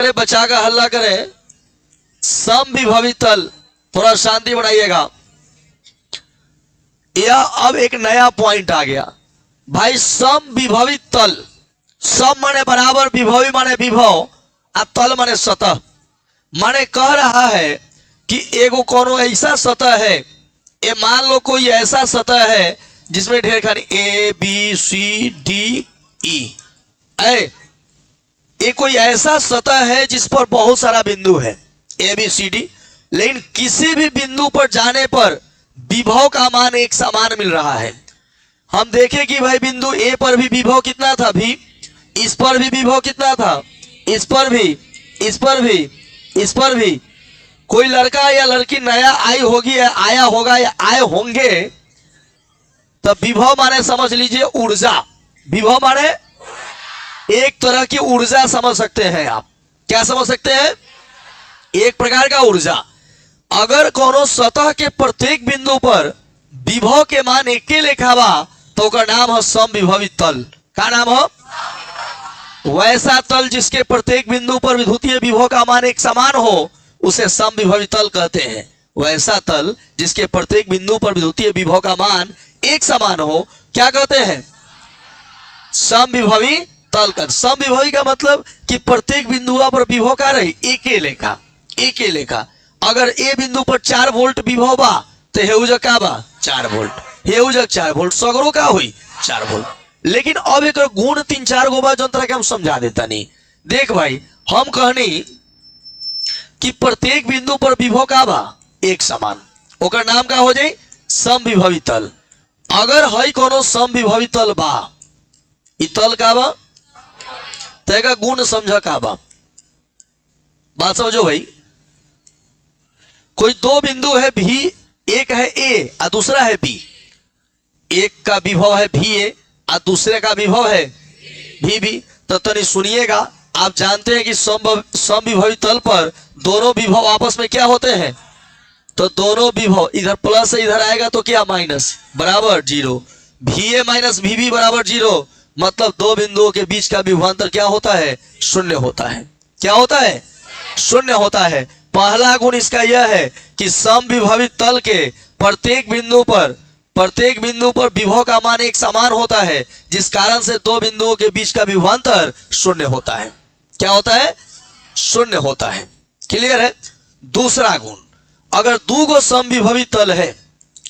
अरे बचा का हल्ला करे। सम विभवी तल, थोड़ा शांति बढ़ाइएगा। यह अब एक नया पॉइंट आ गया भाई। सम विभवी तल, सम माने बराबर, विभवी माने विभव, आ तल माने सतह। माने कह रहा है कि एगो कोनो ऐसा सतह है, ये मान लो कोई ऐसा सतह है जिसमें ढेर खानी A B C D E, ये कोई ऐसा सतह है जिस पर बहुत सारा बिंदु है ए बी सी डी, लेकिन किसी भी बिंदु पर जाने पर विभव का मान एक समान मिल रहा है। हम देखें कि भाई बिंदु ए पर भी विभव कितना था भी, इस पर भी विभव कितना था, इस पर भी, इस पर भी, इस पर भी। कोई लड़का या लड़की नया आई होगी या आया होगा या आए होंगे, तब विभव माने समझ लीजिए ऊर्जा। विभव माने एक तरह की ऊर्जा समझ सकते हैं आप। क्या समझ सकते हैं? एक प्रकार का ऊर्जा। अगर कोनो सतह के प्रत्येक बिंदु पर विभव के मान एक लेखा बा तो का नाम है समविभवी तल। का नाम है? वैसा तल जिसके प्रत्येक बिंदु पर विद्युतीय विभव का मान एक समान हो उसे समविभवी तल कहते हैं। वैसा तल जिसके प्रत्येक बिंदु पर विद्युतीय विभव का मान एक समान हो क्या कहते हैं? समविभवी तल का। समविभवी का मतलब कि प्रत्येक बिंदु पर विभव का रही एक लेखा, एक लेखा। अगर ए बिंदु पर 4 वोल्ट विभव बा तो हेउज का बा 4 वोल्ट, हेउज 4 वोल्ट, सगरो का हुई 4 वोल्ट। लेकिन अब एक गुण 3-4 गो बा जंत्र के हम समझा देता नहीं। देख भाई, हम कहनी कि प्रत्येक बिंदु पर विभव का बा एक समान, ओकर नाम का हो जाए समविभवी तल। अगर है कोनो समविभवी तल बा, इ तल का बा तेगा गुण समझ का बा। बात समझो भाई। कोई दो बिंदु है भी, एक है ए और दूसरा है बी। एक का विभव है भी ए और दूसरे का विभव है भी बी। तो तनी सुनिएगा, आप जानते हैं कि समविभवी तल पर दोनों विभव आपस में क्या होते हैं? तो दोनों विभव इधर प्लस इधर आएगा तो क्या माइनस, बराबर 0। भी ए माइनस भी बी बराबर 0। मतलब दो बिंदुओं के बीच का विभवांतर क्या होता है? शून्य होता है। क्या होता है? शून्य होता है। पहला गुण इसका यह है कि समविभवी तल के प्रत्येक बिंदु पर विभव का मान एक समान होता है, जिस कारण से दो बिंदुओं के बीच का विभवांतर शून्य होता है। क्या होता है? शून्य होता है। क्लियर है? दूसरा गुण, अगर दो गो समविभवी तल है,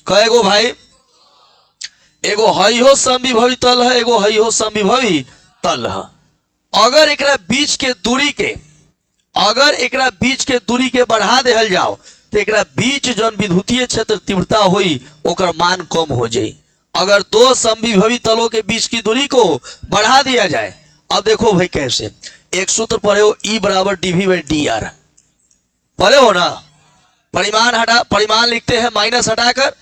कएगो भाई? एगो हई हो समविभवी तल है, एगो हई हो समविभवी तल है। अगर एकरा बीच के दूरी के बढ़ा देहल जाओ तो एकरा बीच जन विद्युतीय क्षेत्र तीव्रता हुई ओकर मान कम हो जाए। अगर दो समविभवी तलों के बीच की दूरी को बढ़ा दिया जाए, अब देखो भाई कैसे। एक सूत्र पढ़े हो, ई बराबर डीवी बाई डी आर, पढ़े हो ना? परिमाण लिखते हैं माइनस हटाकर,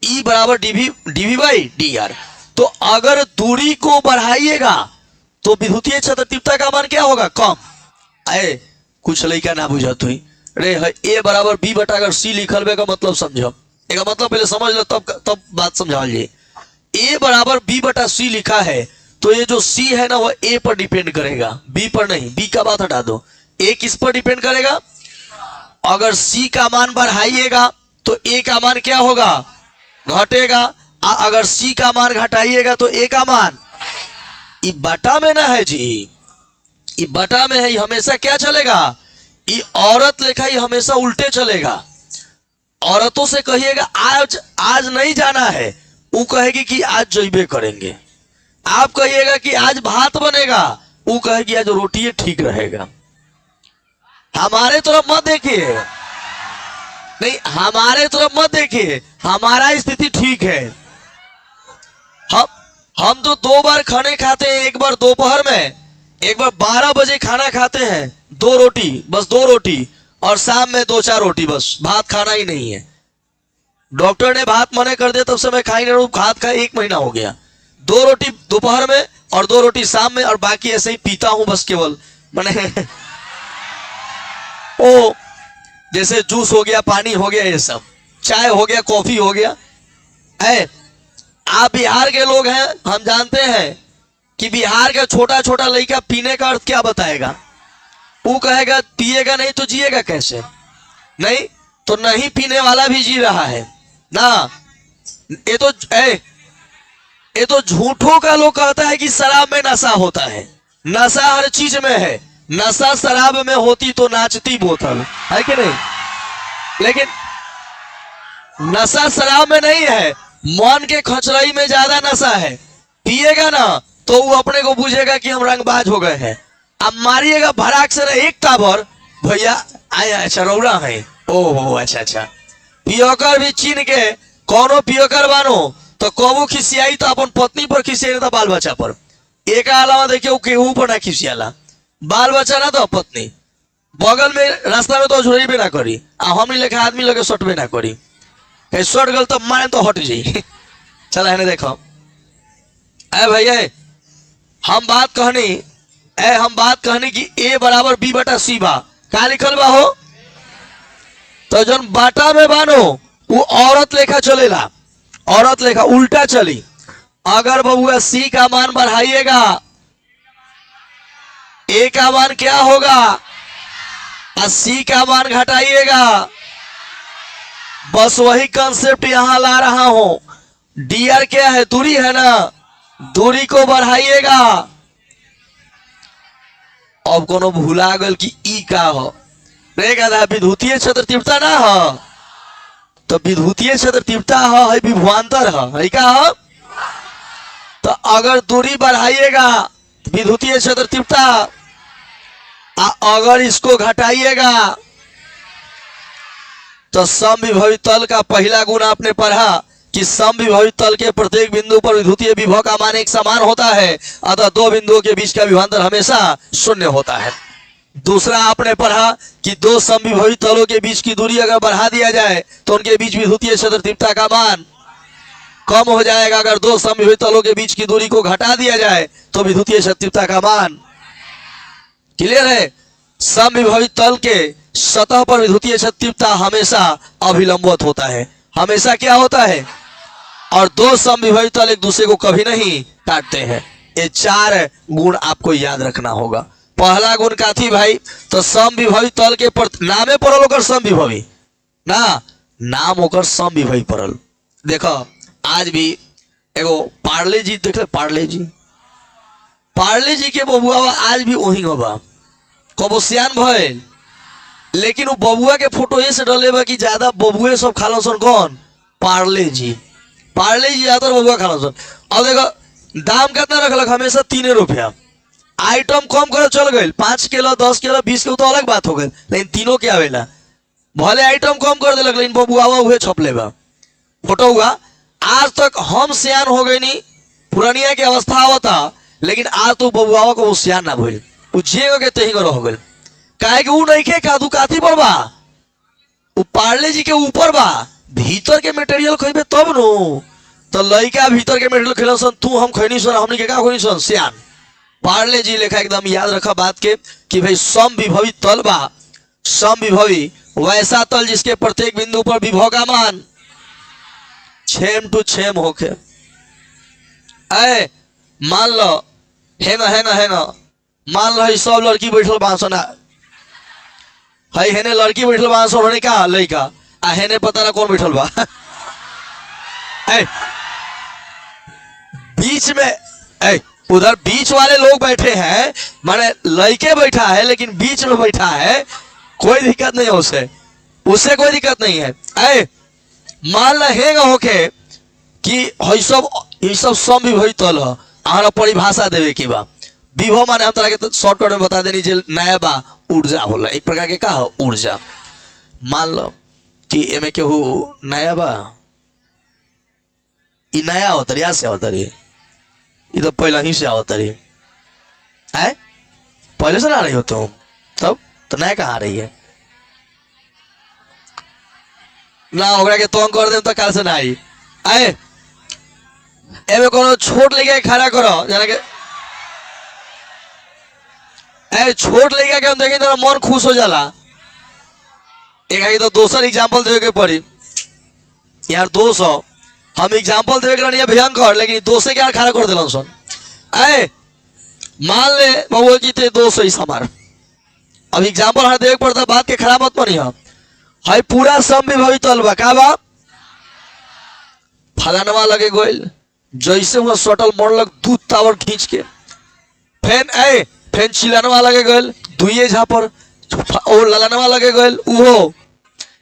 ई बराबर डीवी बाई डी आर। तो अगर दूरी को बढ़ाइएगा तो विद्युतीय क्षेत्र तीव्रता का मान क्या होगा? कम। आए कुछ लड़का ना बुझत हुई, रे ए बराबर बी बटा अगर सी लिखल बे का मतलब समझो। एक मतलब पहले समझ लो तब बात समझा लीजिए। ए बराबर बी बटा सी लिखा है तो ये जो सी है ना वह ए पर डिपेंड करेगा, बी पर नहीं। बी का बात हटा दो, ए किस पर डिपेंड करेगा? अगर सी का मान बढ़ाइएगा तो ए का मान क्या होगा? घटेगा। अगर सी का मान घटाइएगा तो ए का मान ई बटा में ना है जी, ई बटा में है। हमेशा क्या चलेगा? ये औरत लेखा ही हमेशा उल्टे चलेगा। औरतों से कहिएगा आज नहीं जाना है, वो कहेगी कि आज जइबे करेंगे। आप कहिएगा कि आज भात बनेगा, वो कहेगी आज रोटी ठीक रहेगा। हमारे तरफ मत देखिए, नहीं हमारे तरफ मत देखिए, हमारा स्थिति ठीक है। हम तो 2 बार खाने खाते हैं, एक बार दोपहर में, एक बार 12 बजे खाना खाते हैं, 2 रोटी, बस 2 रोटी, और शाम में 2-4 रोटी, बस भात खाना ही नहीं है। डॉक्टर ने भात मना कर दिया, तब से मैं खा ही नहीं रहा हूं। भात खा 1 महीना हो गया। 2 रोटी दोपहर में और 2 रोटी शाम में, और बाकी ऐसे ही पीता हूं बस केवल। मैंने ओ जैसे जूस हो गया, पानी हो गया, ये सब, चाय हो गया, कॉफी हो गया। आप बिहार के लोग हैं, हम जानते हैं कि बिहार का छोटा छोटा लड़का पीने का अर्थ क्या बताएगा? वो कहेगा पिएगा नहीं तो जिएगा कैसे? नहीं तो नहीं पीने वाला भी जी रहा है ना। ये तो ये तो झूठों का लोग कहता है कि शराब में नशा होता है। नशा हर चीज में है। नशा शराब में होती तो नाचती बोतल, है कि नहीं? लेकिन नशा शराब में नहीं है, मन के खचराई में ज्यादा नशा है। पिएगा ना तो वो अपने को बुझेगा कि हम रंगबाज हो गए हैं। अब मारिएगा भड़ाक से एक टाबर, भैया आया अच्छा रौरा है, ओहो अच्छा अच्छा। पियोकर भी चीन के कौनो पियोकर बानो तो कबू खिसियाई तो अपन पत्नी पर खिसियाई था बाल बच्चा पर। एक अलावा देखिए केहू पर ना खिसियाला, बाल बच्चा ना तो पत्नी बगल में रास्ता में तो झोड़ी भी ना करी। हम लेके आदमी लगे सट भी ना करी, सट गल तो मारे तो हट जाई। चला है देखो अरे भैया हम बात कहनी कि ए बराबर बी बटा सी बा का लिखल बा हो। तो जन बाटा में बानो वो औरत लेखा चलेला, औरत लेखा उल्टा चली। अगर बबुआ सी का मान बढ़ाइएगा ए का मान क्या होगा, और सी का मान घटाइएगा। बस वही कंसेप्ट यहां ला रहा हूं। डीआर क्या है? दूरी है ना, दूरी को बढ़ाइएगा। अब कोनो भूला गल कि ई का हो, विधुतीय क्षेत्र तीव्रता ना हो तो विधुतीय क्षेत्र तीव्रता हो है विभवांतर है का हो। तो अगर दूरी बढ़ाइएगा विधुतीय क्षेत्र तीव्रता, अगर इसको घटाइएगा तो समविभवी तल का पहला गुण आपने पढ़ा कि समविभवी तल के प्रत्येक बिंदु पर विद्युतीय विभव का मान एक समान होता है, अतः दो बिंदुओं के बीच का विभवांतर हमेशा शून्य होता है। दूसरा आपने पढ़ा कि दो समविभवी तलों के बीच की दूरी अगर बढ़ा दिया जाए तो उनके बीच विद्युतीय क्षेत्र तीव्रता का मान कम हो जाएगा। अगर दो समविभवी तलों के बीच की दूरी को घटा दिया जाए तो विद्युतीय क्षेत्र तीव्रता का मान, क्लियर है? समविभवी तल के सतह पर विद्युतीय क्षेत्र तीव्रता हमेशा अभिलंबवत होता है, हमेशा क्या होता है, और दो समविभवी तल एक दूसरे को कभी नहीं काटते हैं। ये चार गुण आपको याद रखना होगा। पहला गुण का थी भाई, तो समविभवी तल के नामे पड़ल होकर समविभवी ना, नाम होकर समविभवी पड़ल। देखो आज भी एगो पार्ले जी देख, पार्ले जी के बबुआ आज भी वही होगा, कबो सियान भइल, लेकिन वो बबुआ के फोटो ऐसे डले बा कि ज्यादा बबुए सब खालो सन। कौन? पार्ले जी ज्यादा बबुआ खालो सन। अब देखो दाम कितना रखलक, हमेशा 3 रुपया। आइटम कम कर चल गए, 5 किलो 10 किलो 20 किलो तो अलग बात हो गई, लेकिन तीनों क्या आवेला। भले आइटम कम कर दिलक लेकिन बबुआ हुए छप लेबा फोटो हुआ। आज तक हम सियान हो गए नहीं, पुरानिया की अवस्था आवता, लेकिन आज तो बबुआ को वो सियान ना भइल, उछेगा के तही करो हो गइल। काहे कि ऊ नहीं के कादू काती पर बा, ऊ पार्ले जी के ऊपर बा। भीतर के मटेरियल खइबे तब नो, तो लइका भीतर के मटेरियल खिला सन, तू हम खइनी सन, हमनी के का खइनी सन सियान। पार्ले जी लेखा एकदम याद रखा बात के कि भाई समविभवी तल बा, समविभवी वैसा तल जिसके प्रत्येक बिंदु पर विभव का मान 6 होके। मान लो है मान लो सब लड़की बैठल बांसना है, हेने लड़की बैठल बांस होने का लड़का, आ हेने पता ना कौन बैठल बा। बीच में उधर बीच वाले लोग बैठे हैं, माने लड़के बैठा है लेकिन बीच में बैठा है, कोई दिक्कत नहीं है उससे कोई दिक्कत नहीं है। मान लो होके कि ये सब समविभवी तल है, हमारा परिभाषा देवे की बा। विभव माने हम तरह के शॉर्टकट में बता देनी जे नया बा ऊर्जा होला, एक प्रकार के का हो ऊर्जा। मान लो कि एमे केहू नया बा, ई नया होता से होता रही, ये तो पहले ही से होता रही है, पहले से ना रही हो तुम, तब तो नया कहाँ आ रही है ना। ओकरा के तंग कर दे तो काल से ना आई। एमे कोनो छोट लेके खड़ा करो, जाना के छोट लड़का के हम देखें तो मन खुश हो जाला। एक तो दोसर एग्जाम्पल देवे के पड़ी यार, 200 हम एग्जाम्पल देवे के लिए भयंकर, लेकिन 200 के खड़ा कर दिलन सन। मान ले बबुआ की 200 हमार अब एग्जाम्पल हर देख पड़ता, बात के खराब मत मानी हम। है पूरा समविभवी तल बा, का बा? फलानवा लगे गोइल, जैसे वहां सटल मोड़लक दूध टावर खींच के, फेन चिलनवा लगे गल दुइये झापर, और ललनवा लगे गल उहो,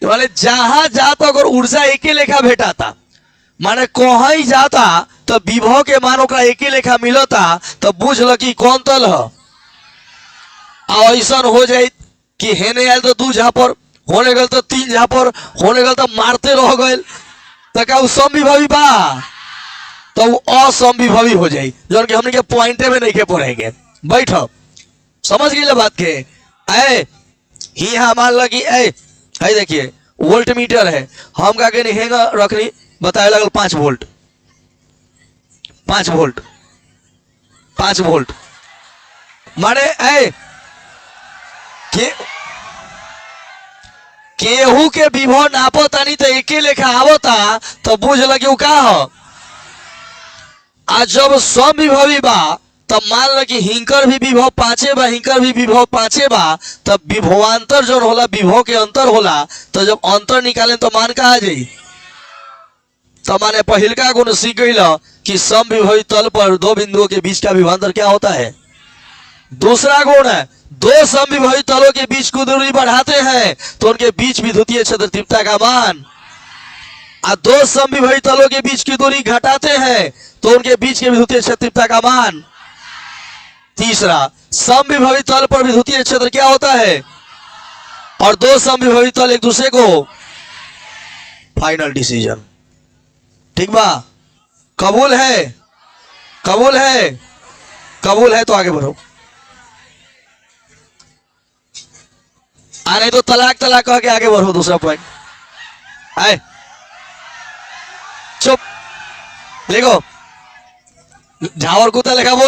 माने जहां जाता अगर ऊर्जा एके लेखा भेटाता, माने कहीं जाता तो विभव के मान ओकरा एके लेखा मिलता, तो बुझ ल कि कौन तल ह। ऐसा हो जाए कि हेने आयल तो 2 झापर, होने गल तो 3 झापर, होने गल तो मारते रह गए, तो क्या समविभवी बा? तो वो असमविभवी हो जाए, जो कि हमने के पॉइंटे में नहीं के पढ़ेंगे। बैठो, समझ गई बात के? यहाँ मान लो कि है देखिए वोल्ट मीटर है, हम का के नहीं रखनी, बताए लगल 5 वोल्ट, 5 वोल्ट, 5 वोल्ट, माने केहू के विभव नापतानी तो एके लेखा आवता, तो बुझ लगे वो का हो। आज जब समविभवी बा, तब मान लो कि हिंकर भी विभव 5 बा, हिंकर भी विभव 5 बा, तब विभवांतर जो होला विभव के अंतर होला, तो जब अंतर निकाले तो मान कहा जाई। तो माने पहिलका गुण सीख गई कि समविभवी तल पर 2 बिंदुओं के बीच का विभवांतर क्या होता है। दूसरा गुण है 2 समविभवी तलों के बीच की दूरी बढ़ाते हैं तो उनके बीच विद्युतीय क्षेत्र तीव्रता का मान, और 2 समविभवी तलों के बीच की दूरी घटाते हैं तो उनके बीच के विद्युतीय क्षेत्र तीव्रता का मान। तीसरा, समविभवी तल पर विद्युतीय क्षेत्र क्या होता है, और 2 समविभवी तल एक दूसरे को, फाइनल डिसीजन। ठीक बा? कबूल है? कबूल है? कबूल है तो आगे बढ़ो, नहीं तो तलाक तलाक कह के आगे बढ़ो। दूसरा पॉइंट आए, चुप, लिखो, झावर कुत्ता लिखा बोल।